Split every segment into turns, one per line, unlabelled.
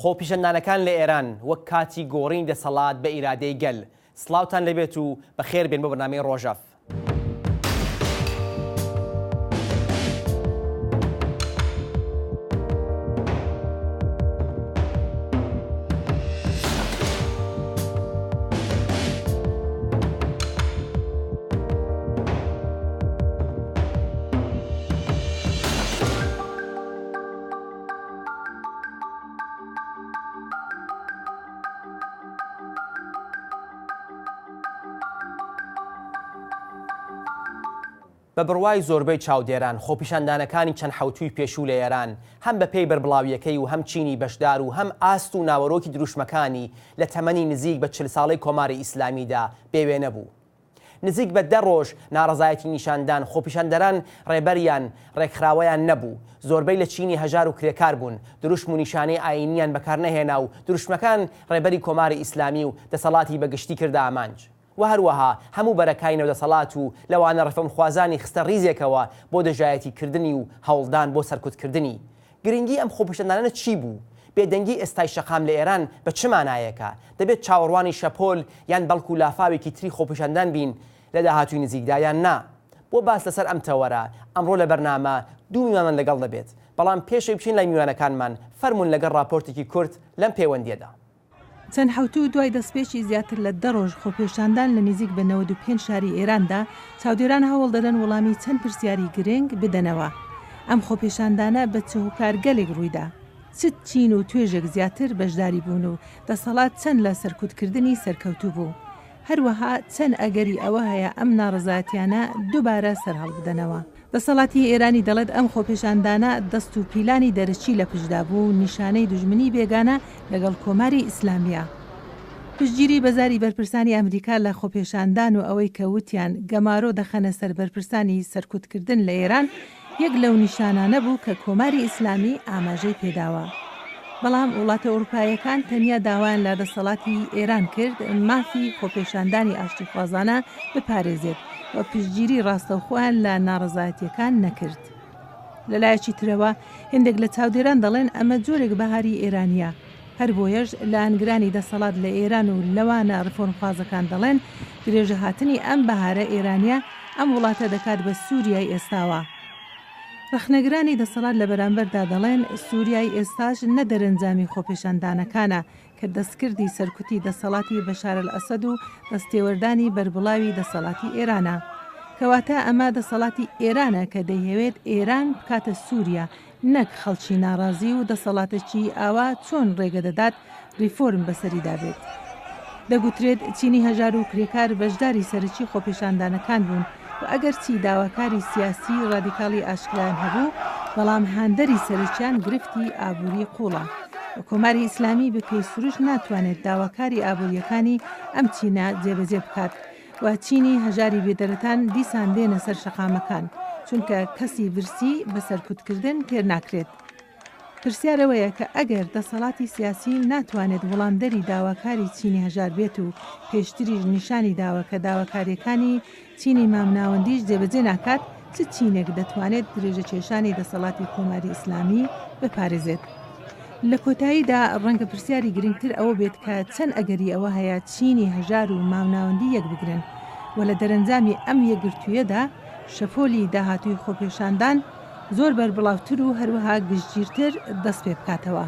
خۆپیشەندانەکان لە ئێران وەک کاتی گۆڕینی دەسەڵات بە ئیرادەی گەل. سڵاوتان لەبێت و بەخێر بێن بۆ بەرنامەی ڕۆژەف. بە بڕوای زۆربەی چاودێران خۆپیشاندانەکانی چەند حوتوی پێشوو لە ئێران هەم بە پێی بەربڵاویەکەی و هەم چینی بەشدار و هەم ئاست و ناوەڕۆکی دروشمەکانی لە تەمەنی نزیک بە 40 ساڵەی کۆماری ئیسلامیدا بێوێ نەبوو. نزیک بە 10 ڕۆژ ناڕەزایەتی نیشاندان خۆپیشاندەران ڕێبەریان ڕێکخراوەیان نەبوو. زۆربەی لە چینی هەژار و کرێکار بوون، دروشم و نیشانەی ئاینیان بەکار نەهێنا و دروشمەکان ڕێبەری کۆماری ئیسلامی و دەسەڵاتی بەگشتی کردا ئامانج. و هەروەها هەموو بەرەکای نەودەسەڵات و لەوانە ڕەفەمخوازانی خستە ڕیزێکەوە بۆ دەژایەتیکردنی و هەوڵدان بۆ سەرکوتکردنی. گرنگی ئەم خۆپیشاندانانە چی بوو؟ بێدەنگی ئێستای شەقام لە ئێران بە چ مانایەکە؟ دەبێت چاوەڕوانی شەپۆل یان بەڵکو و لافاوێکی تری خۆپیشاندان بین لە داهاتووی نزیکدایان نا. بۆ باس لەسەر ئەم تەوەرە ئەمڕۆ لە بەرنامە دوو میوانمان لەگەڵ دەبێت، بەڵام پێشەی بچین لای میوانەکانمان فەرمون لەگەڵ راپۆرتێکی کورت لەم پەیوەندیەدا.
چەند حوتو دوای دەستپێکی زیاتر لە 10 ڕۆژ خۆپێشاندان لە نزیک بە 95 شاری ئێراندا چاودێران هەوڵ دەدەن وەڵامی چەند پرسیاری گرنگ بدەنەوە. ئەم خۆپێشاندانە بە چەهوکارگەلێک ڕوویدا. چ چین و توێژێک زیاتر بەشداری بوون و دەسەڵات چەند لە سەرکوتکردنی سەرکەوتوو بوو. هەروەها چەند ئەگەری ئەوە هەیە ئەم ناڕزایەتیانە دووبارە سەرهەڵ بدەنەوە. دەسەڵاتی ئێرانی دەڵێت ئەم خۆپێشاندانە دەست و پیلانی دەرەچی لە پشتدا بوو، نیشانەی دژمنی بێگانە لەگەڵ کۆماری ئیسلامیە. پشتگیری بەزاری بەرپرسانی ئەمریکا لە خۆپێشاندان و ئەوەی کەوتیان گەمارۆ دەخەنە سەر بەرپرسانی سەرکوتکردن لە ئێران یەک لەو نیشانانە بوو کە کۆماری ئیسلامی ئاماژەی پێداوە. بەڵام وڵاتە ئەوروپایەکان تەنیا داوایان لە دەسەڵاتی ئێران کرد مافی خۆپێشاندانی ئاشتیخوازانە بپارێزێت و پشتگیری ڕاستەوخۆیان لە ناڕزایەتیەکان نەکرد. لەلایەکی ترەوە هێندێک لە چاودێران دەڵێن ئەمە جۆرێک بەهاری ئێرانیە. هەر بۆیەش لە ئەنگرانی دەسەڵات لە ئێران و لەوانە ڕفۆرمخوازەکان دەڵێن درێژە هاتنی ئەم بەهارە ئێرانیە ئەم وڵاتە دەکات بە سووریای ئێستاوە. ڕخنەگرانی دەسەڵات لە بەرامبەردا دەڵێن سووریای ئێستاش نەدەرەنجامی خۆپێشاندانەکانە کە دەستکردی سەرکوتی دەسەڵاتی بەشار ئەسەد و دەستێوەردانی بربڵاوی دەسەڵاتی ئێرانە. کەواتە ئەمە دەسەڵاتی ئێرانە کە دەیەوێت ئێران بکاتە سووریا، نەک خەڵکی ناڕازی و دەسەڵاتێکی ئاوا چۆن ڕێگە دەدات ریفۆرم بەسەریدا بێت. دەگوترێت چینی هەژار و کرێکار بەشداری سەرەکی خۆپێشاندانەکان بوون و ئەگەر چی داواکاری سیاسی ڕادیکاڵی ئاشکرایان هەبوو، بەڵام هاندەری سەرەکیان گرفتی ئابووری قوڵە. و کۆماری ئیسلامی بە پێی سروش ناتوانێت داواکاری ئابووریەکانی ئەم چینە جێبەجێ بکات و چینی هەژاری بێدەرەتان دیسان دێنە سەر شەقامەکان، چونکە کەسی ورسی بە سەرکوتکردن تێر ناکرێت. پرسیارەوەیە کە ئەگەر دەسەڵاتی سیاسی ناتوانێت وەڵامدەری داواکاری چینی هەژار بێت و پێشتریش نیشانی داوە کە داواکاریەکانی چینی مامناوەندیش جێبەجێ ناکات، چ چینێک دەتوانێت درێژە کێشانی دەسەڵاتی کۆماری ئیسلامی بپارێزێت. لە کۆتاییدا ڕەنگە پرسیاری گرنگتر ئەوە بێت کە چەند ئەگەری ئەوە هەیە چینی هەژار و مامناوەندی یەک بگرن و لە دەرەنجامی ئەم یەکگرتوویەدا شەپۆلی داهاتووی خۆپێشاندان زۆر بەربڵاوتر و هەروەها گشتگیرتر دەست پێ بکاتەوە.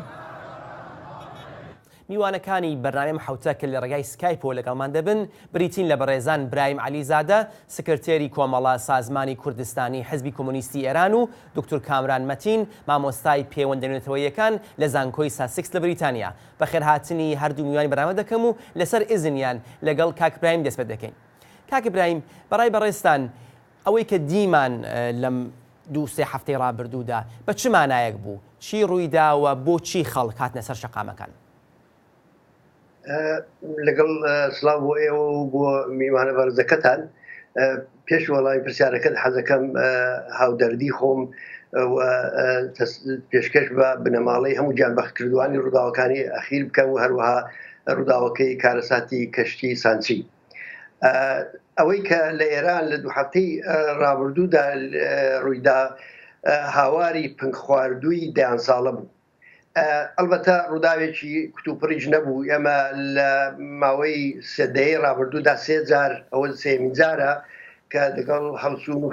میوانەکانی بەرنامەی حوتە کە لە ڕێگای سکایپۆ لەگەڵمان دەبن بریتین لە بەڕێزان برایم علیزادە سکرتێری کۆمەڵە سازمانی کوردستانی حزبی کۆمونیستی ئێران و دکتۆر کامران مەتین مامۆستای پەیوەندیدنەوەیەکان لە زانکۆی ساسکس لە بریتانیا. بەخێرهاتنی هەردوو میوانی بەرنامە دەکەم و لەسەر ئیزنیان لەگەڵ کاک برایم دەست پێ دەکەین. کاک برایم بەڕای بەڕێستان ئەوەی کە دیمان لەم 2-3 هەفتەی ڕابردوودا بە چ مانایەک بوو؟ چی ڕوویداوە بۆچی خەڵک هاتنە سەر شەقامەکان؟
لەگەڵ سڵاو بۆ ئێوە و بۆ میوانە بەرزەکەتان پێش وەڵامی پرسیارەکەت حەزەکەم هاودەردی خۆم پێشکەش بە بنەماڵەی هەموو گیانبەختکردوانی ڕووداوەکانی ئەخیر بکەم و هەروەها ڕووداوەکەی کارەساتی کەشتی سانچی. ئەوەی کە لە ئێران لە 2 هەفتەی ڕابردوودا ڕوویدا هاواری پنگ خواردووی دەیان ساڵە بوو. ئەلبەتە ڕووداوێکی کتوپڕیج نەبوو. ئێمە لە ماوەی سێدەی ڕابردوودا 3 جار ئەوە سێمین جارە کە لەگەڵ هەڵسوون و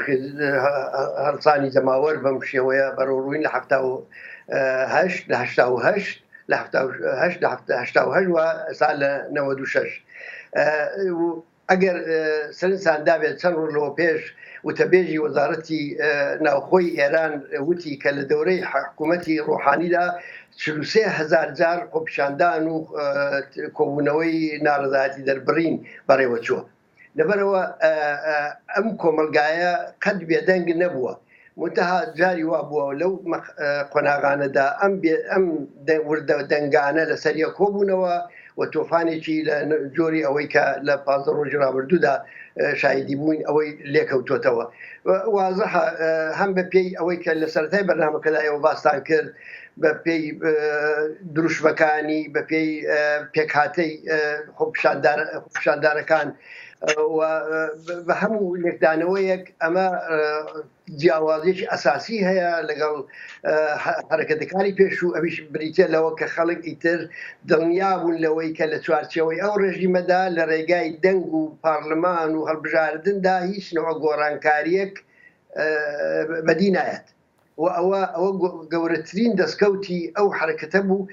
هەڵسانی جەماوەر بەم شێوەیە بەڕۆڕووین لە 1970 لە 1970 لە 1970 و سال لە 96. ئەگەر سەرنجان دابێت چەند ڕۆژ لەوە پێش وتەبێژی وەزارەتی ناوخۆی ئێران وتی کە لە دەورەی حکوومەتی ڕۆحانیدا 43,000 جار خۆپیشاندان و کۆبوونەوەی ناڕەزایەتی دەربڕین بەڕێوە چووە. لەبەرەوە ئەم کۆمەلگایە قەت بێدەنگ نەبووە. منتەها جاری وا بووە لەو قۆناغانەدا ئەم وردە دەنگانە لەسەر یە کۆبوونەوە و تۆفانێکی لە جۆری ئەوەی کە لە 15 ڕۆژی ڕابردوودا شایدی بووین ئەوەی لێکەوتۆتەوە. وازەحە هەم بە پێی ئەوەی کە لە سەرەتای بەرنامەکەدا ئێوە باستان کرد، بە پێی دروشمەکانی، بە پێی پێکهاتەی خۆپیشاندانەکان بە هەموو لێکدانەوەیەک ئەمە جیاوازێکی ئەساسی هەیە لەگەڵ حرەکەتەکانی پێش و ئەویش بریتە لەوە کە خەڵک ئیتر دڵنیا بوون لەوەی کە لە چوارچەوەی ئەو ڕێژیمەدا لە ڕێگای دەنگ و پارلەمان و هەڵبژاردندا هیچ نەوە گۆڕانکاریەک بەدی نایەت. و ئەوە گەورەترین دەستکەوتی ئەو حرەکەتە بوو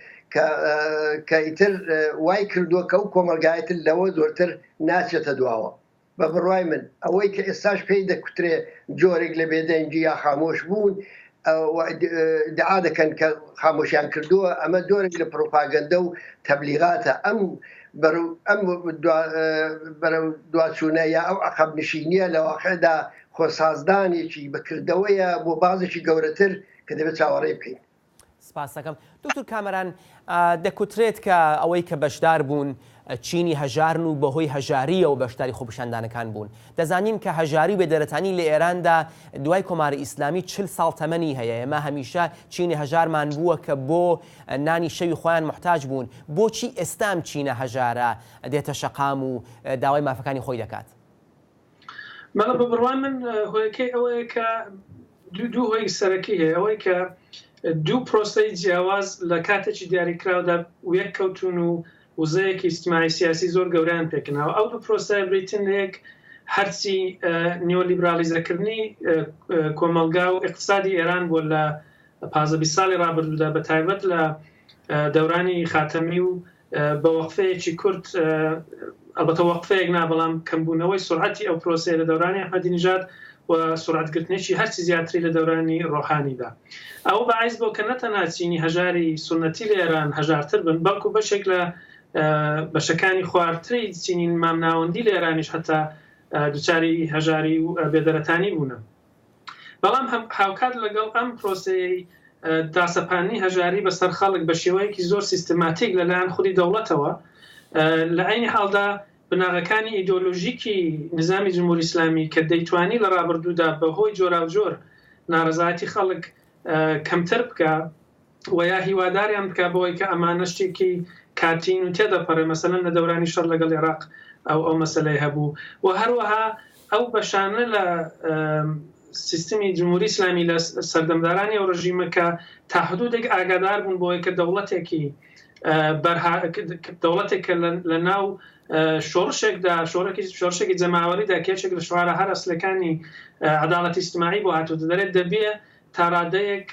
کە ئیتر وای کردووە کە ئەو کۆمەلگایەتر لەوە زۆرتر ناچێتە دواوە. بە بڕوای من ئەوەی کە ئێستاش پێی دەکوترێ جۆرێک لە بێدەنگی یا خامۆش بوون دعا دەکەن کە خامۆشیان کردووە، ئەمە دۆرێک لە پرۆپاگەندە و تەبلیغاتە. ئەم بەرەو دواچوونە یا ئەو عەقەب نشینیە لە واقعدا خۆسازدانێکی بەکردەوەیە بۆ بازێکی گەورەتر کە دەبێت چاوەڕێ بکەین.
سپاس دەکەم. دکتۆر کامەران، دەکوترێت کە ئەوەی کە بەشدار بوون چینی هەژارن و بەهۆی هەژاریە و بەشداری خۆپیشاندانەکان بوون. دەزانین کە هەژاری بێدەرەتانی لە ئێراندا دوای کۆماری ئیسلامی 40 ساڵ تەمەنی هەیە. ئێمە هەمیشە چینی هەژارمان بووە کە بۆ نانی شەوی خۆیان محتاج بوون. بۆچی ئێستام چینە هەژارە دێتە شەقام و داوای مافەکانی خۆی دەکات؟
مەڵە بە بڕوان من هۆیەکەی ئەوەیە کە دوو هۆی سەرەکی هەیە. ئەوەی کە دوو پرۆسەی جیاواز لە کاتێکی دیاریکراودا یەک کەوتون و وزەیەکی ئیجتیماعی سیاسی زۆر گەوریان پێکردنەوە. ئەو دوو پرۆسەیە بریتن یەک هەرچی نیۆلیبرالیزەکردنی کۆمەلگا و اقتصادی ئێران بۆ لە 15 ساڵی ڕابردوودا بە تایبەت لە دەورانی خاتەمی و بە وەقفەیەکی کورت، ئەلبەتە وەقفەیەک نا بەڵام کەمبوونەوەی سرعەتی ئەو پرۆسەیە لە دەورانی ئەحمەدینژاد و سرعەتگرتنیی هەرچی زیاتری لە دەورانی ڕۆحانیدا. ئەو بەعیز بۆ کە نەتەنها چینی هەژاری سونەتی لە ئێران هەژارتر بن، بەڵکو بەشێک لە بەشەکانی خواردتری چینی مامناوەندی لە ئێرانیش هەتا دووچاری هەژاری و بێدەرەتانی بوونە. بەڵام هاوکات لەگەڵ ئەم پرۆسەی داسەپانی هەژاری بەسەر خەڵک بە شێوەیەکی زۆر سیستماتیک لەلایەن خودی دەوڵەتەوە، لە عینی حاڵدا بناغەکانی ئیدۆلۆژیکی نظامی جمهوری ئیسلامی کە دەیتوانی لە ڕابردوودا بەهۆی جۆرا و جۆر ناڕەزایەتی خەڵک کەمتر بکە و یا هیواداریان بکە بۆی کە ئەمانە شتێکی کاتین و تێدەپەڕێ. مەسەلەن لە دەورانی شەڕ لەگەڵ عێراق ئەو مەسەلەی هەبوو و هەروەها ئەو بەشانە لە سیستمی جمهوری ئیسلامی لە سەردەمدارانی ئەو ڕژیمە کە تا حدودێک ئاگادار بوون بۆی کە دەوڵەتێکی لە ناو شۆڕشێکدا شۆڕشێکی جەماوەریدا کێشێک لە شوارە هەر ئەسلەکانی عەداڵەتی ئیجتیماعی بۆ هاتووە دەرێت دەبێ تا ڕادەیەک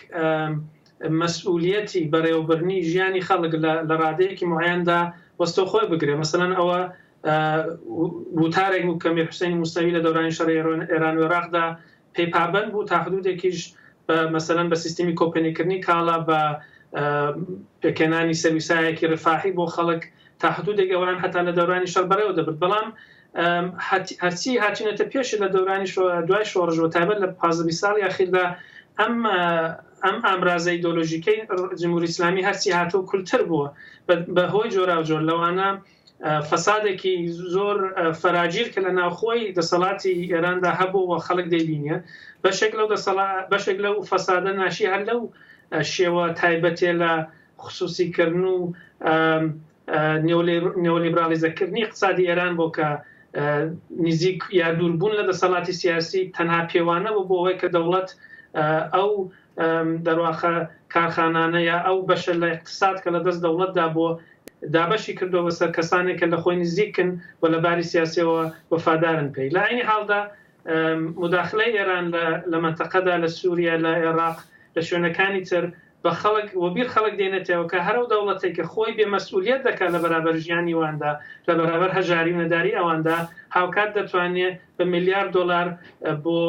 مەسئولیەتی بەڕێوەبردنی ژیانی خەڵک لە ڕادەیەکی معەندا وەستۆ خۆی بگرێ. مەسەلەن ئەوە وتارێک بوو کە میر حوسێنی موسەوی لە دەورانی شەڕی ئێران و عێراقدا پێی پابەند بوو تا حدودێکیش مەسەلەن بە سیستمی کۆپێنیکردنی کاڵا بە پێکێنانی سەرویسایەکی ڕفاحی بۆ خەڵک تا حدودێک ئەوان هەتا لە دەورانی شەڕ بەڕێوە دەبێت. بەڵام هەرچی هاتوونەتە پێش لە دەورانی دوای شۆڕژەوە تایبەت لە 15 ساڵی ئاخیردا ئەم ئامرازە ئیدۆلۆژیکەی جمهوری ئیسلامی هەرچی هاتوو کولتر بووە بەهۆی جۆرا و جۆر لەوانە فەسادێکی زۆر فەراگیر کە لە ناوخۆی دەسەڵاتی ئێراندا هەبوو و خەڵک دەیبینیە. بەشێک لەو فەسادە ناشی هەر لەو شێوە تایبەتێ لە خصوصیکردن و نیۆلیبرالیزەکردنی اقتصادی ئێران بۆ کە نزیک یا دووربوون لە دەسەڵاتی سیاسی تەنها پێوانە بوو بۆ ئەوەی کە دەوڵەت ئەو دەرواخە کارخانانە یا ئەو بەشە لە اقتصاد کە لە دەست دەوڵەتدا بۆ دابەشی کردو بەسەر کەسانێک کە لە خۆی نزیکن و لە باری سیاسیەوە وەفادارن پێی. لە عینی حاڵدا مداخلەی ئێران لە منتەقەدا لە سووریا لە عێراق لە شوێنەکانی تر بە خەڵک وەبیر خەڵک دێنێتەوە کە هەرو دەوڵەتێک کە خۆی بێمەسئولیت دەکات لە بەرابەر ژیانی واندا لە بەرابەر هەژاری و نەداری ئەواندا هاوکات دەتوانێت بە ملیار دلار بۆ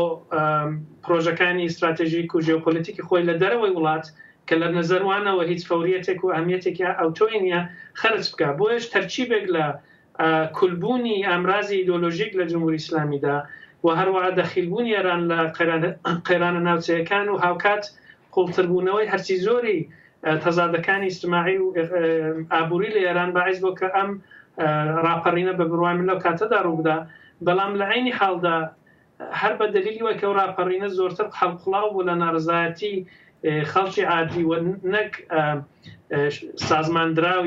پرۆژەکانی استراتژیک و ژێوپۆلیتیکی خۆی لە دەرەوەی وڵات کە لە نەزەروانەوە هیچ فەوریەتێک و ئەهمیەتێکی ئەوتۆی نیە خەرج بکە. بۆیش تەرچیبێک لە کولبوونی ئامرازی ئیدۆلۆژیک لە جمهوری ئیسلامیدا و هەروەها دەخیلبوونی ئێران لە قەیرانە ناوچەیەکان و هاوکات قوڵتربوونەوەی هەرچی زۆری تەزادەکانی ئیجتیماعی و ئابووری لە ئێران باعث بۆ کە ئەم ڕاپەڕینە بە بڕوای من لەو کاتەدا ڕووبدا. بەڵام لە عینی حاڵدا هەر بە دلیلی وە کە ئەو ڕاپەڕینە زۆرتر هەڵقوڵاو بوو لە ناڕزایەتی خەڵکی عادی و نەک سازماندراو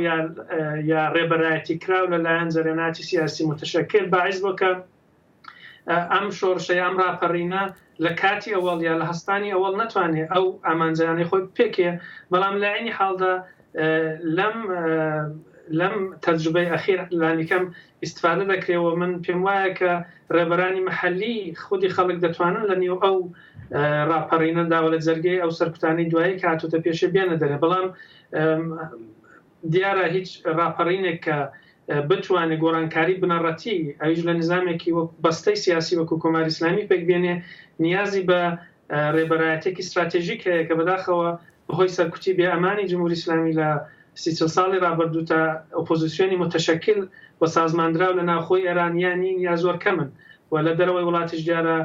یا ڕێبەرایەتی کراو لەلایەن جەریاناتی سیاسی متشکل باعث بۆ کە ئەم شۆڕشەی ئەم ڕاپەڕینە لە کاتی ئەوەڵ یا لە هەستانی ئەوەڵ نەتوانێت ئەو ئامانجیانی خۆی پێکێ. بەڵام لە عینی حاڵدا لەم تەجروبەی ئەخیر لانیکەم ئیستفادە دەکرێەوە. من پێم وایە کە ڕێبەرانی مەحەلی خودی خەڵک دەتوانن لە نێو ئەو ڕاپەڕینەداوە لە جەرگەی ئەو سەرکوتانی دوایی کە هاتوتە پێشە بێنە دەرێ. بەڵام دیارە هیچ ڕاپەڕینێک کە بتوانێت گۆڕانکاری بنەڕەتی ئەویش لە نظامێکی بەستەی سیاسی وەکو کۆماری ئیسلامی پێک بێنێ نیازی بە ڕێبەرایەتێکی استراتێژیک هەیە کە بەداخەوە بەهۆی سەرکوتی بێئەمانی جمهوری ئیسلامی لە 30 ساڵی ڕابردوو تا ئۆپۆزیسیۆنی متشکل و سازماندراو لە ناوخۆی ئێرانیانی یا زۆر کەمن و لە دەرەوەی وڵاتیش دیارە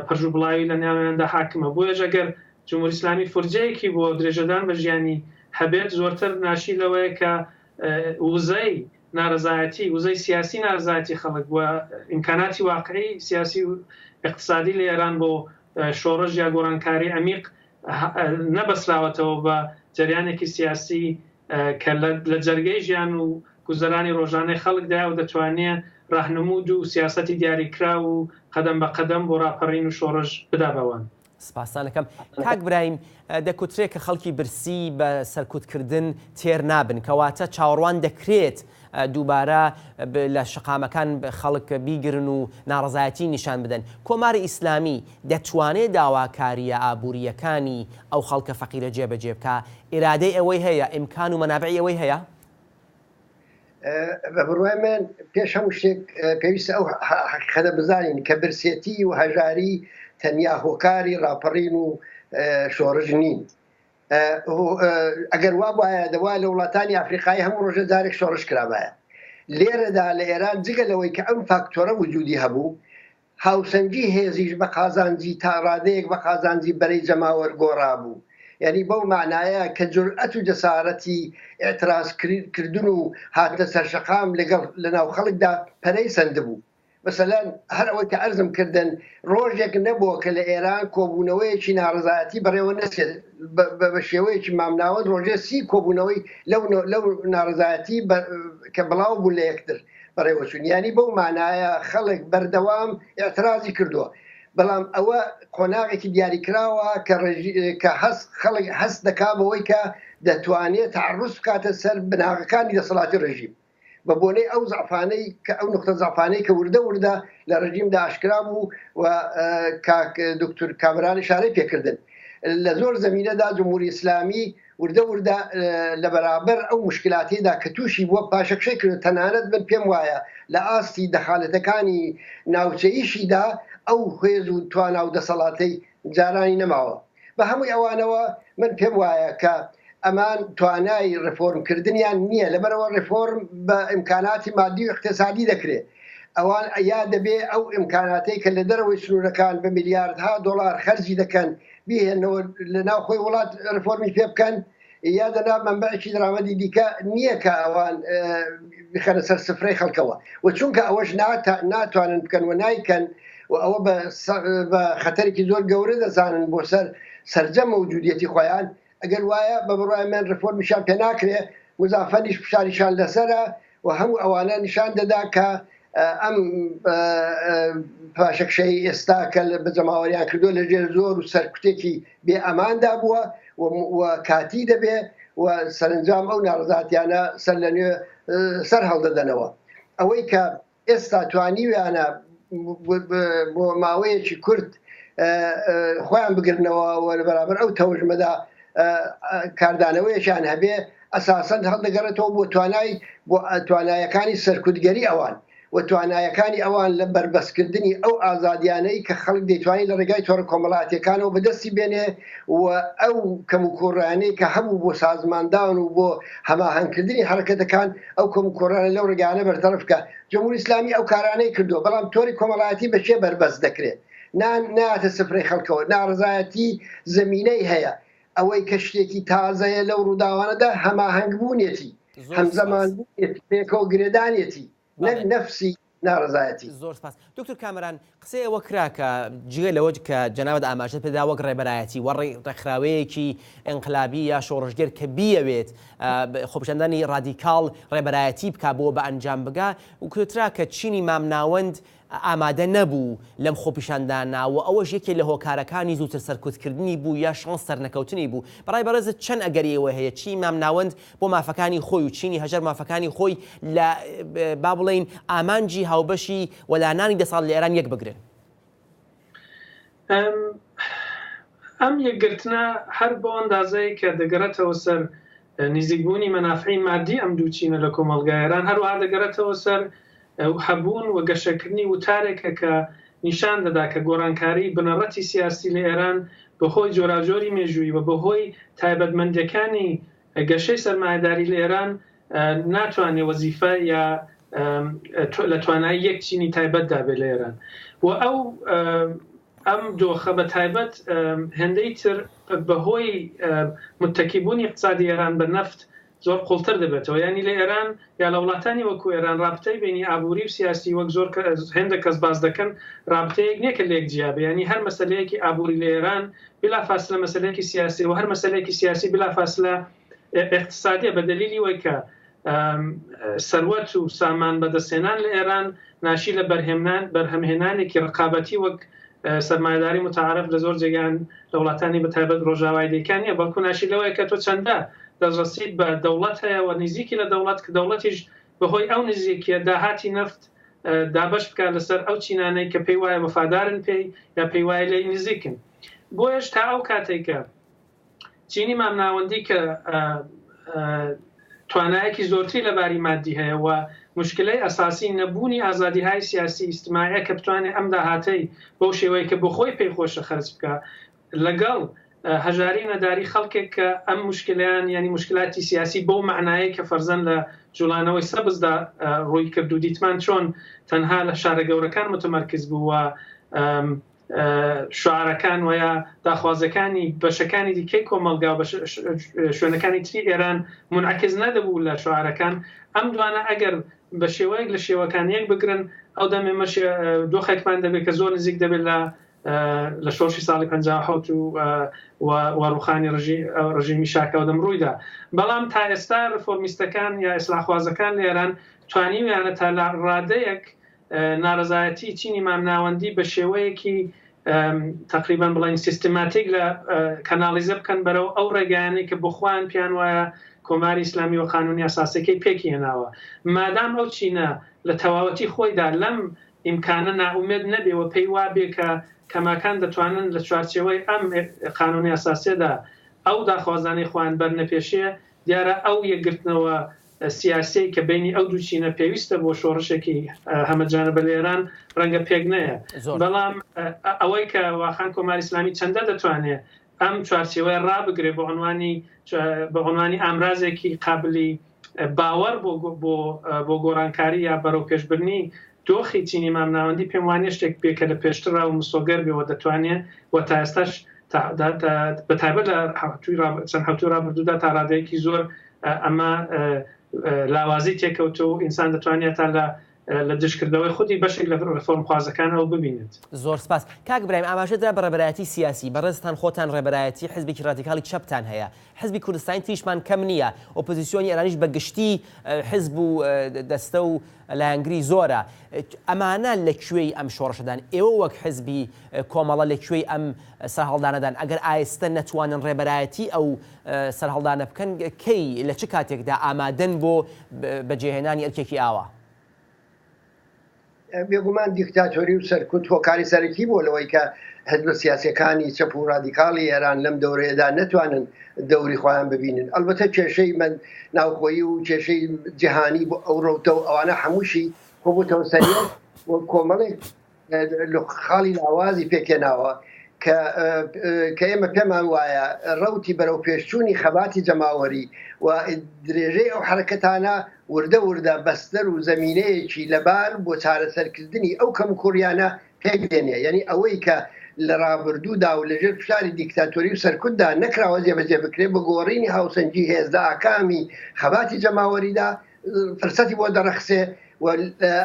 پەرژوبڵاوی لە ناوێندا حاکمە. بۆیە ئەگەر جمهوری ئیسلامی فرجەیەکی بۆ درێژەدان بە ژیانی هەبێت زۆرتر ناشی لەوەیە کە وزەی ناڕزایەتی وزەی سیاسی ناڕزایەتی خەڵک و ئیمکاناتی واقعی سیاسی و اقتصادی لە ئێران بۆ شۆڕژ یا گۆڕانکاری عمیق نەبەسراوەتەوە بە جریانێکی سیاسی کە لە جەرگەی ژیان و گوزەرانی ڕۆژانەی خەڵکدا و دەتوانێت ڕاهنمود و سیاسەتی دیاریکرا و قەدەم بە قەدەم بۆ ڕاپەڕین و شۆڕژ بدابەوەن.
سپاسانەکەم. کاک برایم دەکوترێت کە خەڵکی برسی بە سەرکوتکردن تێر نابن کەواتە چاوەڕوان دەکرێت دووبارە لە شقامەکان خەڵک بیگرن و ناڕزایەتی نیشان بدەن. کۆماری ئیسلامی دەتوانێت داواکاریە ئابوووریەکانی ئەو خەڵکە فەقیرە جێبەجێ بکە؟ ئێرادەی ئەوەی هەیە، ئیمکان و مەنابعی ئەوەی هەیە؟
بە بڕوای من پێش هەموو شتێک پێویستە ئەو حەقیقەتە بزانین کە برسێتی و هەژاری تەنیا هۆکاری ڕاپەڕین و شۆڕژ نین. ئەگەر وا بواە دەوا لە وڵاتانی ئافریقای هەموو ڕۆژە جارێک شۆڕش کرابایە. لێرەدا لە ئێران جگە لەوەی کە ئەم فاکتۆرە وجودی هەبوو، هاوسەنگی هێزیش بە قازانجی تا ڕادەیەک بە قازانجی بەرەی جەماوەر گۆڕا بوو. یعنی بەو معنایە کە جورئەت و جەسارەتی ئێترازکردن و هاتنە سەرشەقام لە ناو خەڵکدا پەرەی سەند بوو. مثلەن هەر ئەوەی کە ئەرزم کردن ڕۆژێک نەبووە کە لە ئێران کۆبوونەوەیەکی ناڕزایەتی بەڕێوە نەچێت بە شێوەیەکی مامناوەت ڕۆژێ 30 کۆبوونەوەی لەو ناڕزایەتی کە بڵاو بوو لە یەکتر بەڕێوە چوون. ینی بەو معنایە خەڵک بەردەوام ئێترازی کردووە. بەڵام ئەوە قۆناغێکی دیاریکراوە کە خەڵک هەست دەکابەوەی کە دەتوانێت تعڕوس بکاتە سەر بناغەکانی دەسەڵاتی ڕژیم بە بۆنەی ئەو زعفانەی کە ئەو نقطە زعفانەی کە وردە لە ڕژیمدا ئاشکرا بوو و دکتۆر کامران ئشارەی پێکردن. لە زۆر زەمینەدا جمهوری ئیسلامی وردە لە بەرابەر ئەو مشکلاتیدا کە تووشی بووە پاشەکشەی کرد. تەنانەت من پێم وایە لە ئاستی دەخالەتەکانی ناوچەیشیدا ئەو هێز و توانە و دەسەڵاتی جارانی نەماوە. بە هەمووی ئەوانەوە من پێم وایە کە ئەمان توانای ڕفۆرمکردنیان نییە، لەبەرەوە ڕفۆرم بە ئیمکاناتی مادی و اقتصادی دەکرێت. ئەوان یا دەبێ ئەو ئیمکاناتی کە لە دەرەوەی سنوورەکان بە میلیاردها دۆلار خەرجی دەکەن بهێنەوە لە ناو خۆی وڵات ڕفۆرمی پێ بکەن، یا دەنا منبعێکی درامەدی دیکە نییە کە ئەوان بخەنە سەر سفرەی خەڵکەوە و چونکە ئەوەش ناتوانن بکەن و نایکەن و ئەوە بە خەتەرێکی زۆر گەورە دەزانن بۆ سەر سەرجەم موجودیەتی خۆیان. ئەگەر وایە بە بڕای من ڕفۆرمیشان پێ ناکرێ، مزافەنیش پیشانیشان لەسەرە و هەموو ئەوانە نیشان دەدا کە ئەم پاشەکشەی ئێستا کە بە جەماوەریان کردو لەژێر زۆر و سەرکوتێکی بێ ئەماندا بووە و کاتی دەبێ و سەرنجام ئەو ناڕزاتیانە سەر لە نوێ سەر هەڵدەدەنەوە. ئەوەی کە ئێستا توانیویانە بۆ ماوەیەکی کورت خۆیان بگرنەوە و لە بەرامبەر ئەو تەوژمەدا کاردانەوەیشان هەبێ ئەساسەن هەڵدەگەڕێتەوە بۆ توانایەکانی سەرکوتگەری ئەوان و توانایەکانی ئەوان لە بربەستکردنی ئەو ئازادیانەی کە خەڵک دەیتوانین لە ڕێگای تۆڕە کۆمەڵاتیەکانەوە بەدەستی بێنێ و ئەو کەم و کۆڕانەی کە هەبوو بۆ سازماندان و بۆ هەماهەنگکردنی حرەکەتەکان ئەو کەم و کۆڕانە لەو ڕێگانە بەرتەرف بکە. جمهوری ئیسلامی ئەو کارانەی کردو، بەڵام تۆڕی کۆمەڵایەتی بەچێ بربەست دەکرێت، ناتە سفرەی خەڵکەوە، ناڕزایەتی زەمینەی هەیە. ئەوەی کە شتێکی تازەیە لەو ڕووداوانەدا هەماهەنگبوونێتی، هەمزەمانبوونێتی، پێکەوە گرێدانێتی، نەک نەفسی ناڕزایەتی.
زۆر سپاس. دکتۆر کامەران، قسەی ئەوە کرا کە جگە لەوە کە جەنابەت ئاماژە پێدا وەک ڕێبەرایەتی وە ڕێکخراوەیەکی ئەنقلابی یا شۆڕژگەر کە بیەوێت خۆپیشاندانی ڕادیکاڵ ڕێبەرایەتی بکا بۆ بە ئەنجام بگا و کوترا کە چینی مامناوەند ئامادە نەبوو لەم خۆپیشاندانە و ئەوەش یەکێک لە هۆکارەکانی زووتر سەرکوتکردنی بوو یا شانس سەرنەکەوتنی بوو. بەڕای بەڕێزت چەند ئەگەریەوە هەیە چی مامناوەند بۆ مافەکانی خۆی و چینی هەژەر مافەکانی خۆی لە با بڵێین ئامانجی هاوبەشی وەلانانی دەساڵ لە ئێران یەک بگرن؟
ئەم یەکگرتنە هەر بۆ ئەندازەیە کە دەگەڕێتەوە سەر نزیکبوونی مەنافعی مادی ئەم دوو چینە لە کۆمەڵگای ئێران، هەروەها دەگەڕێتەوە سەر هەبوون و گەشەکردنی وتارێکە کە نیشان دەدا کە گۆڕانکاری بنەڕەتی سیاسی لە ئێران بەهۆی جۆراجۆری مێژووی و بەهۆی تایبەتمەندەکانی گەشەی سەرمایه‌داری لە ئێران ناتوانێت وەزیفە یا لە توانایی یەک چینی تایبەت دابێت لە ئێران. و ئەم دۆخە بە تایبەت هێندەی تر بەهۆی متەکیبوونی اقتصادی ئێران بە نەفت زۆر قوڵتر دەبێتەوە. ینی لە ئێران یا لە وڵاتانی وەکو ئێران رابطەی بینی ئابووری و سیاسی وەک زۆر هێندە کەس باز دەکەن رابطەیەک نییە کە لێک جیابێ، ینی هەر مەسەلەیەکی ئابووری لە ئێران بلافاصلە مەسەلەیەکی سیاسی و هەر مەسەلەیەکی سیاسی بلافاصلە اقتصادیە بە دلیلی وەی کە سەروەت و سامان بەدەستهێنان لە ئێران ناشی لە بەرهەمهێنانێکی ڕقابەتی وەک سەرمایه‌داری متعارف لە زۆر جێگان لە وڵاتانی بەتایبەت ڕۆژاوای دەیکانیە، بەڵکو ناشی لەوەیە کە تۆ چەندە دەستڕەسید بە دەوڵەت هەیە و نزیکی لە دەوڵەت کە دەوڵەتیش بەهۆی ئەو نزیکیە داهاتی نەفت دابش بکات لەسەر ئەو چینانەی کە پێی وایە وەفادارن پێی یا پێی وایە لێی نزیکن. بۆیش تا ئەو کاتێکە چینی مامناوەندی کە توانایەکی زۆرتری لەباری مادی هەیە و مشکلەی ئەساسی نەبوونی ئازادیهای سیاسی ئیجتیماعیە کە بتوانێت ئەم داهاتەی بەو شێوەیە کە بۆ خۆی پێی خۆشە خەرج بکە لەگەڵ هەژاری نەداری خەڵکێک کە ئەم مشکلیان ینی مشکلاتی سیاسی بۆ معنایە کە فەرزەن لە جوڵانەوەی سەبزدا ڕووی کردو دیتمان چۆن تەنها لە شارە گەورەکان متمەرکز بوو و شعارەکان ویا داخوازەکانی بەشەکانی دیکەی کۆمەلگا و شوێنەکانی تری ئێران منعکس نەدەبوو لە شعارەکان. ئەم دوانە ئەگەر بە شێوەیەک لە شێوەکانیەک بگرن ئەو دەمێمە دۆخێکمان دەبێت کە زۆر نزیک دەبێت لە شۆشی ساڵی 57 و ڕوخانی ڕژیمی شاکەوە دەم ڕوویدا. بەڵام تا ئێستا ڕفۆرمیستەکان یا ئیسلاحوازەکان لە ئێران توانیویانە تا لە ڕادەیەک ناڕزایەتی چینی مامناوەندی بە شێوەیەکی تقریبان بڵین سیستماتیک لە کەناڵیزە بکەن بەرەو ئەو ڕێگایانەی کە بخواان پیان وایە کۆماری ئیسلامی و قانونی ئاساسەکەی پێکی هێناوە. مادام ئەو چینە لە تەواوەتی خۆیدا لەم ئیمکانە ناومێد نەبێەوە پێی وابێ کە کەماکان دەتوانن لە چوارچێوەی ئەم قانونی ئاساسیەدا ئەو داخوازانەی خوان بەرنەپێشیە، دیارە ئەو یەکگرتنەوە سیاسی کە بینی ئەو دوو چینە پێویستە بۆ شۆڕشێکی هەمەجانبە لە ئێران ڕەنگە پێک نەیە. بەڵام ئەوەی کە واخان کۆماری ئیسلامی چەندە دەتوانێت ئەم چوارچێوەی ڕابگرێ بە عنوانی ئامرازێکی قابلی باوەڕ بۆ گۆڕانکاری یا بەرەو پێشبرنی دۆخی چینی مامناوەندی پێم وانێ شتێک بێکە لە پێشتر و مسۆگەر بێەوە دەتوانێت و تا ئێستاش بەتایبەت لە چەند هەفتووی ڕابردوودا تا ڕادەیەکی زۆر ئەمە لاوازی تێکەوتو ئینسان دەتوانێت تا لە لە دشکردەوەی خودی بەشێک لە ڕفۆرم خوازەکانەوە ببینێت.
زۆر سپاس. کاک برایم ئاماژەدرا بە ڕێبەرایەتی سیاسی بەڕێزتان خۆتان ڕێبەرایەتی حزبێکی ڕادیکاڵی چەپتان هەیە، حزبی کوردستانی تریشمان کەم نییە، ئۆپۆزیسیۆنی ئێرانیش بە گشتی حزب و دەستە و لایەنگری زۆرە. ئەمانە لەکوێی ئەم شۆڕشەدان؟ ئێوە وەک حزبی کۆمەڵە لەکوێی ئەم سەرهەڵدانەدان؟ ئەگەر ئایستە نەتوانن ڕێبەرایەتی ئەو سەرهەڵدانە بکەن، کەی لە چ کاتێکدا ئامادەن بۆ بەجێهێنانی ئەرکێکی ئاوا؟
بێگومان دیکتاتۆری و سەرکوت هۆکاری سەرەکی بۆ لەوەی کە حزب سیاسەکانی چەپ و ڕادیکاڵی ئێران لەم دەورەیەدا نەتوانن دەوری خۆیان ببینن. ئەلبەتە کێشەی من ناوخۆیی و کێشەی جیهانی بۆ ئەو ڕۆتە و ئەوانە هەمووشی خۆبووتەوە سەریەت و کۆمەڵێک خاڵی لاوازی پێکێناوە کە ئێمە پێمان وایە ڕەوتی بەرەو پێشچوونی خەباتی جەماوەری و درێژەی ئەو حرەکەتانە وردە وردە بەستەر و زەمینەیەکی لەبار بۆ چارەسەرکردنی ئەو کەم کوڕیانە پێکدێنێ. یعنی ئەوەی کە لە ڕابردوودا و لەژێر فشاری دیکتاتۆری و سەرکوتدا نەکراوە جێبەجێ بکرێت بە گۆڕینی هاوسەنگی هێزدا ئاکامی خەباتی جەماوەریدا فرسەتی بۆ دەرەخسێ و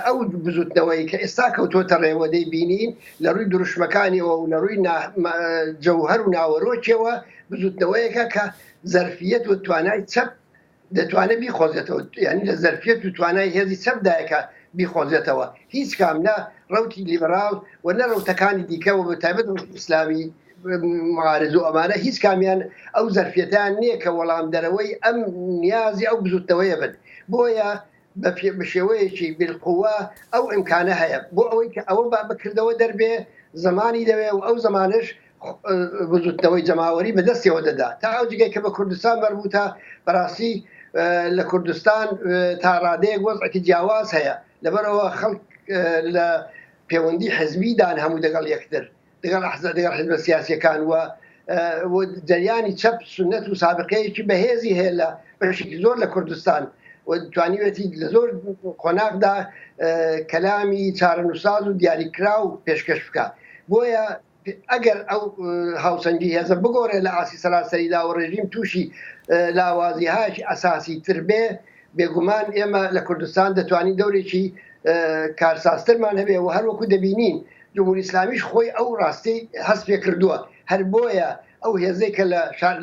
ئەو بزوتنەوەی کە ئێستا کەوتۆتە ڕێوەدەی بینین لە ڕووی دروشمەکانیەوە و لە ڕووی جەوهەر و ناوەڕۆکیەوە بزوتنەوەیەکە کە زەرفیەت و توانای چەپ دەتوانێت بیخۆزێتەوە، یعنی لە زەرفیەت و توانای هێزی چەپدایەکە بیخۆزێتەوە. هیچ کام نە ڕەوتی لیبرال و نە ڕەوتەکانی دیکەەوە بە تایبەت ئیسلامی معارض و ئەمانە هیچ کامیان ئەو زەرفیەتیان نییە کە وەڵام دەرەوەی ئەم نیازی ئەو بزوتنەوەیە بن. بۆیە بە شێوەیەکی بالقووە ئەو ئیمکانە هەیە بۆ ئەوەی کە ئەوە بەکردەوە دەربێ زمانی دەوێ و ئەو زمانش بزوتنەوەی جەماوەری بەدەستەوە دەدا تا ئەو جگەی کە بە کوردستان بەربووتە بەڕاستی لە کوردستان تا ڕادەیەک وەزعێکی جیاواز هەیە لەبەرەوە خەڵک لە پەیوەندی حزبیدان هەموو دەگەڵ یەکتر دەگەڵ حزب سیاسیەکان و جریانی چەپ سنەت و سابقەیەکی بەهێزی هەیە لە بەشێکی زۆر لە کوردستان و توانیوێتی لە زۆر قۆناغدا کەلامی چارەنووساز و دیاریکرا و پێشکەش بکە. بۆیە ئەگەر ئەو هاوسەنگی هێزە بگۆڕێ لە ئاسی سەراسەریدا و ڕێژیم تووشی لاوازیهایکی ئەساسی تر بێ، بێگومان ئێمە لە کوردستان دەتوانین دەورێکی کارسازترمان هەبێ و هەروەکو دەبینین جمهوری ئیسلامیش خۆی ئەو ڕاستی هەست پێ کردووە. هەر بۆیە ئەو هێزەی کە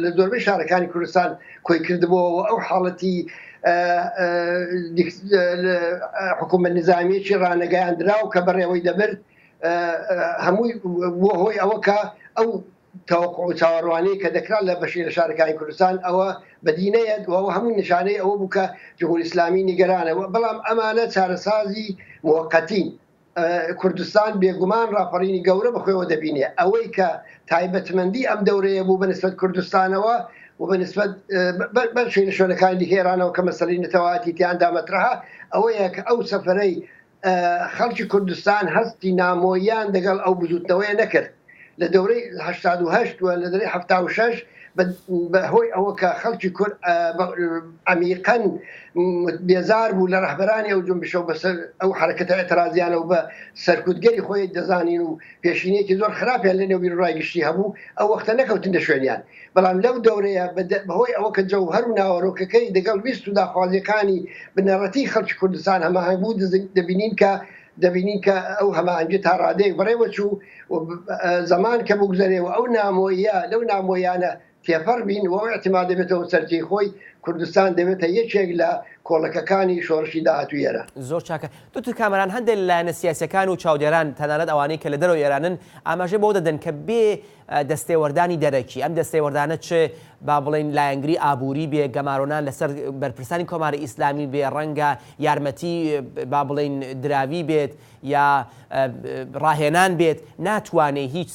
لە زۆربەی شارەکانی کوردستان کۆی کردبووە و ئەو حاڵەتی حکومەت نظامیەکی ڕانەگەیاندراو کە بەڕێوەی دەبرد هەمووی بۆ هۆی ئەوە کە ئەو تەوەقع و چاوەڕوانەی کە دەکرا لە بەشی لە شارەکانی کوردستان ئەوە بەدینەیە و هەموو نیشانەی ئەوە بوو کە جمهوری ئیسلامی نیگەرانەوە. بەڵام ئەمانە چارەسازی موقەتین. کوردستان بێگومان ڕاپەڕینی گەورە بەخۆیەوە دەبینێ. ئەوەی کە تایبەتمەندی ئەم دەورەیە بوو بەنسبەت کوردستانەوە و بەنسبەت بەشی لە شوێنەکانی دیکە ئێرانەوە کە مەسەلەی نەتەواتی تیاندا مەترەها ئەوەیە کە ئەو سەفەرەی خەڵکی کوردستان هەستی نامۆیان دەگەڵ ئەو بزوتنەوەیە نەکرد لە دەورەی 1970 و لە دەورەی 76 بەهۆی ئەوە کە خەڵکی کورد عمیقەن بێزار بوو لە ڕەهبەرانی ئەو جنبشە و بەسەر ئەو حرەکەتە ئێترازیانە و بە سەرکوتگەری خۆی دەزانین و پێشینەیەکی زۆر خراپیان لە نێو ڕایگشتی هەبوو ئەو وەختە نەکەوتن لە شوێنیان. بەڵام لەو دەورەیە بەهۆی ئەوە کە جەوهەر و ناوەڕۆکەکەی دەگەڵ ویست و داخوازیەکانی بنەڕەتی خەڵکی کوردستان هەماهنگ بوو دەبینین کە ئەو هەماهنگی تا ڕادەیەک بەڕێوە چوو زەمان کە بگوزارێەوە ئەو نامۆیە لەو نامۆیانە تێپەڕ بین و احتیمال دەبێتەوە سەرجەی خۆی کوردستان دەبێتە یەکێک لە کۆڵەکەکانی شۆڕشی داهاتوویێرە.
زۆر چاکە. دوتر کامەران هەندێک لایەنە سیاسەکان و چاودێران تەنانەت ئەوانەی کە لە دەرەوە ئێرانن ئاماژە بۆ دەدەن کە بێ دەستێوەردانی دەرەکی ئەم دەستێوەردانە چ با بڵێن لایەنگری ئابووری بێ گەمارۆنان لەسەر بەرپرسانی کۆماری ئیسلامی بێ ڕەنگە یارمەتی با بڵێن دراوی بێت یا ڕاهێنان بێت ناتوانێت هیچ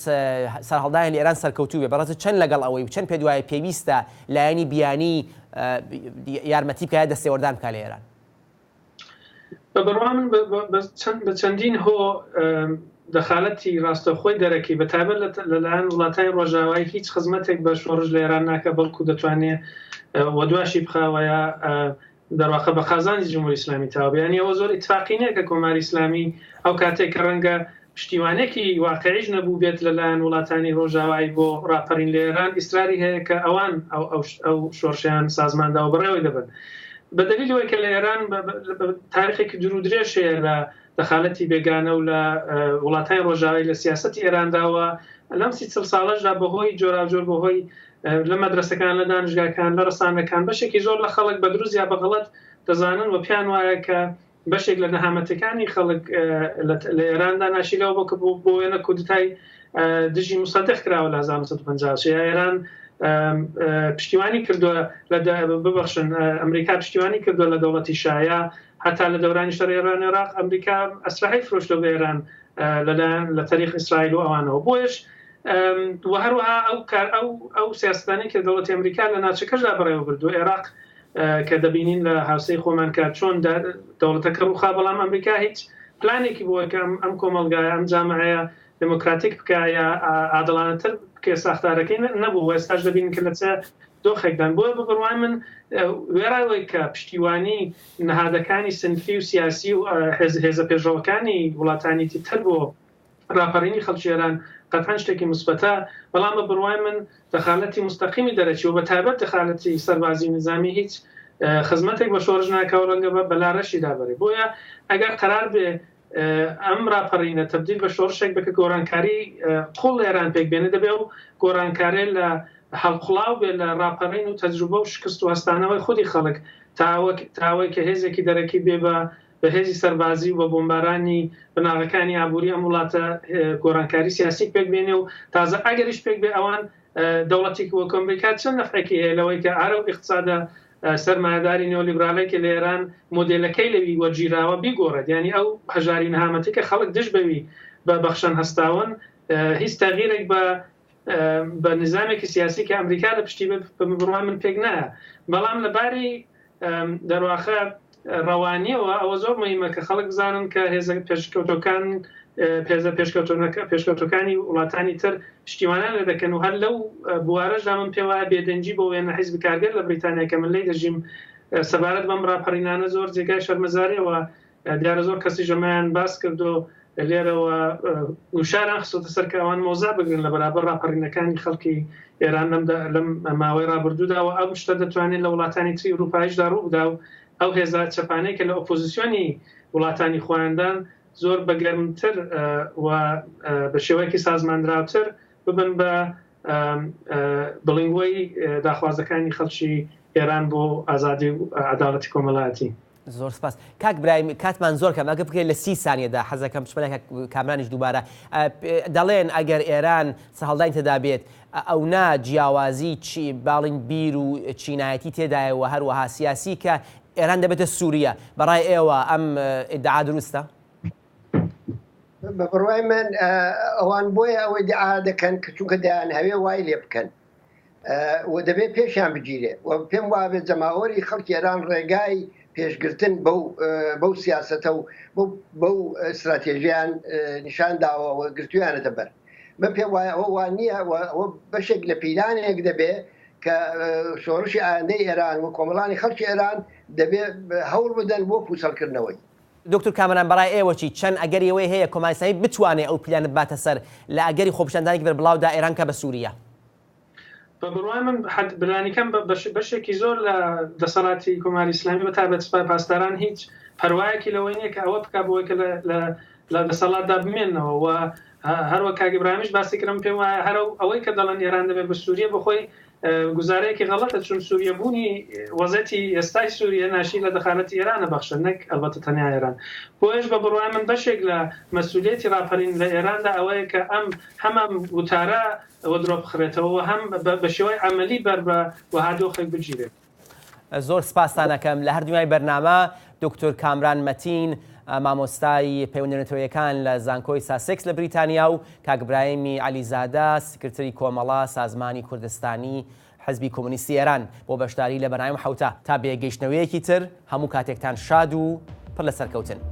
سەرهەڵدانی لە ئێران سەرکەوتوو بێ بەڕاستی چەند لەگەڵ ئەوەی چەند پێ دوایە پێویستە لایەنی بیانی یارمەتی بکە دەستێوەردان بکە لە ئێران.
بەڕوا من بە چەندین هۆ دەخالەتی ڕاستەخۆی دەرەکی بەتابەت لەلایەن وڵاتانی ڕۆژاوایی هیچ خزمەتێک بە شۆڕژ لە ئێران ناکە بەڵکو دەتوانێت وە دواشی بخاوەیە دەرواقە بە خازانی جمهوری ئیسلامی تاوابیانی ئەوە زۆر ئیتفاقی نییە کە کۆماری ئیسلامی ئەو کاتێک کە ڕەنگە پشتیوانێکی واقعیش نەبوو بێت لەلایەن وڵاتانی ڕۆژاوایی بۆ ڕاپەڕین لە ئێران ئیسراری هەیە کە ئەوان ئەو شۆڕشیان سازمانداوە بەڕێوەی دەبن. بەدەلیل ئەوەی کە لە ئێران تاریخێکی دوور و درێژەیە لە دەخالەتی بێگانە و لە وڵاتانی ڕۆژاوای لە سیاسەتی ئێرانداوە لەم 30 ساڵەشدا بەهۆی جۆراوجۆر بەهۆی لە مەدرسەکان لە دانیشگاکان لە ڕسانەکان بەشێکی زۆر لە خەڵک بە دروست یا بەغەڵەت دەزانن و پێیان وایە کە بەشێک لە نەهامەتەکانی خەڵک لە ئێراندا ناشیلەوە بۆ کە بۆ وێنە کودتای دژی مصدق کراوە لە 1950 ئێران پشتیوانی کردووە ببەخشن ئەمریکا پشتیوانی کردووە لە دەوڵەتی شایە هەتا لە دەورانی شەڕی ئێران عێراق ئەمریکا ئەسلحەی فرۆشتۆ بە ئێران لەلایەن لە تاریخ ئیسرائیل و ئەوانەوە بۆیش و هەروەها ئەو سیاستانەی کە دەوڵەتی ئەمریکا لە ناوچەکەشدا بەڕێوە بردووە عێراق کە دەبینین لە هاوسەی خۆمان کات چۆن دەوڵەتەکە ڕووخا بەڵام ئەمریکا هیچ پلانێکی بۆ ئەم کۆمەلگایە ئەم جامعەیە دموکراتیک بکایە عادڵانەتر بکێ ساختارەکەی نەبوو ئێستاش دەبینین کە لە چه دۆخێکدان بۆیە بڕوای من وێرایەوەی کە پشتیوانی نەهادەکانی سنفی و سیاسی و هێزە پێشڕەوەکانی وڵاتانی تر بۆ راپەڕینی خەڵکی ئێران قەتەن شتێکی مثبەتە بەڵام بە بڕوای من دەخالەتی مستەقیمی دەرەچی و بە تایبەت دەخالەتی سەربازی نظامی هیچ خزمەتێک بە شۆڕژ ناکاو ڕەنگە بەلا ڕەشی دابڕێ بۆیە ئەگەر قەرار بێ ئەم راپەڕینە تەبدیل بە شۆڕشێک بکە گۆڕانکاری قوڵ لە ئێران پێک بێنە دەبێ و گۆڕانکارێ لە هەڵقڵاو بێ لە راپەڕین و تەجروبە و شکست و هەستانەوەی خودی خەڵک تاوەی کە هێزێکی دەرەکی بێ بە هێزی سەربازی و بە بۆمبارانی بناغەکانی ئابووری ئەم وڵاتە گۆڕانکاری سیاسی پێک بێنێ و تازە ئەگەریش پێک بێ ئەوان دەوڵەتێکی وەکو ئەمریکا چەند نەفعێکی هەیە لەوەی کە ئارە و اقتصادە سەرمایهداری نێۆلیبراڵێکی لە ئێران مۆدێلەکەی لەوی وەرگیراوە بیگۆڕێت ینی ئەو هەژاری نەهامەتی کە خەڵک دش بەوی بە بەخشەن هەستاون هیچ تەغییرێک بە نظامێکی سیاسی کە ئەمریکا لە پشتی بڕوان من پێک نایە بەڵام لەباری دەرواخە ڕەوانیەوە ئەوە زۆر مهمە کە خەڵک بزانن کە هێزە پێشکەوتەکان پێشکەوتەکانی وڵاتانی تر پشتیوانان لە دەکەن و هەر لەو بوارەشدا من پێم وایە بێدەنجی بۆ وێنە حیزب کارگەر لە بریتانیا کە من لێی دەژیم سەبارەت بەم ڕاپەڕینانە زۆر جێگای شەرمەزاریەوە دیارە زۆر کەسی ژەمایان باس کردو لێرەوە گوشاران خستۆتە سەر کە ئەوان مۆزا بگرن لە بەرابەر ڕاپەڕینەکانی خەڵکی ئێران لەم ماوەی ڕابردووداوە ئەو شتە دەتوانێت لە وڵاتانی تری ئەوروپایشدا ڕوو بدا و ئەو هێزە چەپانەی کە لە ئۆپۆزیسیۆنی وڵاتانی خۆیاندان زۆر بەگەرمتر و بە شێوەیەکی سازماندراوتر ببن بە بڵنگوەی داخوازەکانی خەڵکی ئێران بۆ ئازادی و عەداڵەتی کۆمەڵایەتی.
زۆر سپاس کاک برایم کاتمان زۆر کەم ئەگە بکرێت لە 30 سانیەدا حەزەکەم چمەنێک کامرانیش دووبارە دەڵێن ئەگەر ئێران هەڵدانی تێدا بێت ئەو نا جیاوازی باڵین بیر و چینایەتی تێدایەوە هەروەها سیاسی کە ئێران دەبێتە سووریا بەڕای ئێوە ئەم ئیدعا دروستە؟
بە بڕوای من ئەوان بۆیە ئەوەی دعا دەکەن کە چونکە دەیان هەوێ وای لێ بکەن و دەبێت پێشیان بگیرێ و پێم وابێت جەماوەری خەڵکی ئێران ڕێگای پێشگرتن بەو سیاسەتە و بەو استراتێژیان نیشان داوەوە گرتویانە دەبەر من پێم وایە ئەوە وان نییە ئەوە بەشێک لە پیلانێک دەبێت کە شۆڕشی ئایندەی ئێران و کۆمەڵانی خەڵکی ئێران دەبێت هەوڵ بدەن بۆ پوسەڵکردنەوەی.
دکتور کامران بەڕای ئێوەچی چەند ئەگەریەوەی هەیە کۆماری ئیسلامی بتوانێت ئەو پلانت باتە سەر لە ئەگەری خۆپیشاندانێکی بەربڵاودا ئێران کە بە سووریا؟
بە بڕوای من بلانیکەم بەشێکی زۆر لە دەسەڵاتی کۆماری ئیسلامی بە تایبەت سوپای پاسداران هیچ پەروایەکی لەوەی نییە کە ئەوە بکات بۆ کە لە دەسەڵاتدا بمێنەوە و هەروە کاک ئیبراهیمیش باسی کردم پێم وایە هەر ئەوەی کە دەڵێن ئێران دەبێت بە سووریا بخۆی گزارەیەکی غەڵەتە چون سووریا بوونی وەزەتی ئێستای سووریا ناشی لە دەخالەتی ئێرانە بەخشە نەک ئەلبەتە تەنیا ئێران بۆیش بە بڕوای من بەشێک لە مەسئولیەتی ڕاپەڕین لە ئێراندا ئەوەیە کە ئەم هەمان وتارە وەدرۆ بخرێتەوە هەم بە شێوەی عەمەلی بەر بە وەها دۆخێک بگیرێت.
زۆر سپاسانەکەم لە هەردووای بەرنامە دکتۆر کامران مەتین مامۆستای پەیوەندیدارەکان لە زانکۆی ساسێکس لە بریتانیا و کاک برایمی عەلیزادە سکرتەری کۆمەڵە سازمانی کوردستانی حزبی کۆمونیستی ئێران بۆ بەشداری لە بەرنامەی حەوتە تا بێگەیشتنەوەیەکی تر هەموو کاتێکتان شاد و پڕ لە سەرکەوتن.